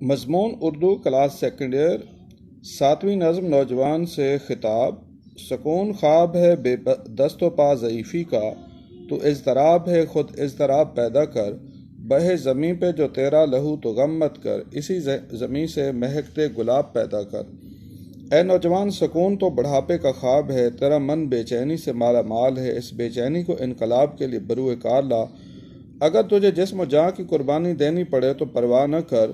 مضمون Urdu class second year 7ویں نظم نوجوان سے خطاب۔ سکون خواب ہے بے دست و پا ضعیفی کا، تو اضطراب ہے خود اضطراب پیدا کر۔ بہے زمیں پہ جو تیرا لہو تو غم مت کر، اسی زمیں سے مہکتے گلاب پیدا کر۔ اے نوجوان سکون تو بڑھاپے کا خواب ہے، تیرا من بے چینی سے مالا مال ہے، اس بے چینی کو انقلاب کے لیے بروئے کار لا۔ اگر تجھے جسم و جاں کی قربانی دینی پڑے تو پرواہ نہ کر،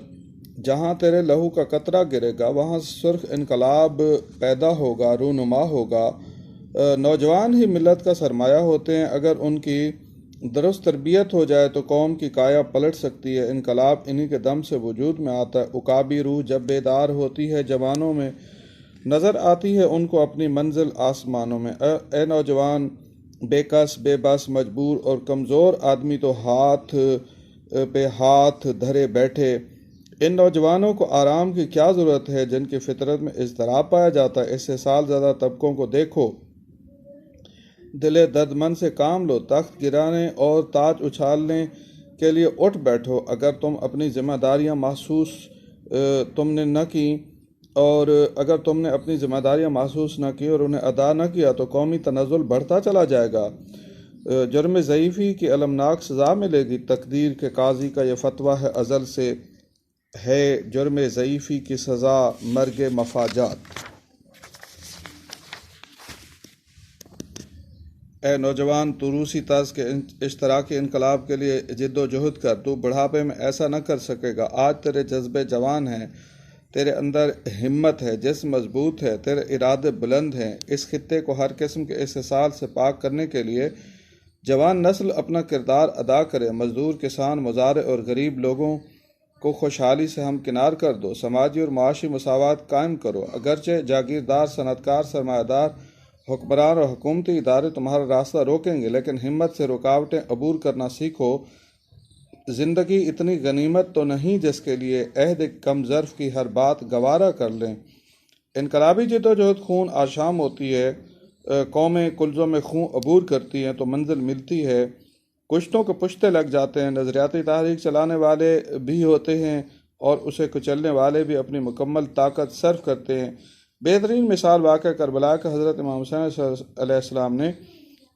جہاں تیرے لہو کا قطرہ گرے گا وہاں سرخ انقلاب پیدا ہوگا، رونما ہوگا۔ نوجوان ہی ملت کا سرمایہ ہوتے ہیں، اگر ان کی درست تربیت ہو جائے تو قوم کی کایا پلٹ سکتی ہے۔ انقلاب انہی کے دم سے وجود میں آتا ہے۔ عقابی روح جب بیدار ہوتی ہے جوانوں میں، نظر آتی ہے ان کو اپنی منزل آسمانوں میں۔ اے نوجوان بے کس، بے بس، مجبور اور کمزور آدمی تو ہاتھ پہ ہاتھ دھرے بیٹھے۔ ان نوجوانوں کو آرام کی کیا ضرورت ہے جن کی فطرت میں اضطراب پایا جاتا ہے۔ اس سے سال زدہ طبقوں کو دیکھو، دل درد مند سے کام لو، تخت گرانے اور تاج اچھالنے کے لیے اٹھ بیٹھو۔ اگر تم اپنی ذمہ داریاں محسوس نہ کی اور انہیں ادا نہ کیا تو قومی تنزل بڑھتا چلا جائے گا۔ جرم ضعیفی کی المناک سزا ملے گی۔ تقدیر کے قاضی کا یہ فتویٰ ہے ازل سے ہے، جرم ضعیفی کی سزا مرگ مفاجات۔ اے نوجوان تو روسی طرز کے اشتراکی انقلاب کے لیے جد و جہد کر، تو بڑھاپے میں ایسا نہ کر سکے گا۔ آج تیرے جذبے جوان ہیں، تیرے اندر ہمت ہے، جسم مضبوط ہے، تیرے ارادے بلند ہیں۔ اس خطے کو ہر قسم کے استحصال سے پاک کرنے کے لیے جوان نسل اپنا کردار ادا کرے۔ مزدور، کسان، مزارع اور غریب لوگوں کو خوشحالی سے ہمکنار کر دو۔ سماجی اور معاشی مساوات قائم کرو۔ اگرچہ جاگیردار، صنعتکار، سرمایہ دار، حکمران اور حکومتی ادارے تمہارا راستہ روکیں گے، لیکن ہمت سے رکاوٹیں عبور کرنا سیکھو۔ زندگی اتنی غنیمت تو نہیں جس کے لیے عہد کم ظرف کی ہر بات گوارا کر لیں۔ انقلابی جد و جہد خون آشام ہوتی ہے، قومیں کلزوں میں خون عبور کرتی ہیں تو منزل ملتی ہے۔ کشتوں کے پشتے لگ جاتے ہیں، نظریاتی تحریک چلانے والے بھی ہوتے ہیں اور اسے کچلنے والے بھی اپنی مکمل طاقت صرف کرتے ہیں۔ بہترین مثال واقعہ کربلا کا حضرت امام حسین علیہ السلام نے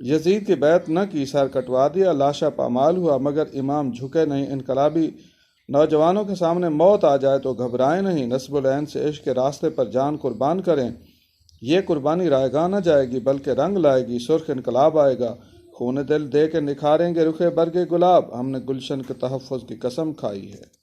یزید کی بیعت نہ کی، سر کٹوا دیا، لاشا پامال ہوا، مگر امام جھکے نہیں۔ انقلابی نوجوانوں کے سامنے موت آ جائے تو گھبرائیں نہیں، نصب العین سے عشق کے راستے پر جان قربان کریں۔ یہ قربانی رائے گاہ نہ جائے گی بلکہ رنگ لائے گی، سرخ انقلاب آئے گا۔ خون دل دے کے نکھاریں گے رخ برگ گلاب، ہم نے گلشن کے تحفظ کی قسم کھائی ہے۔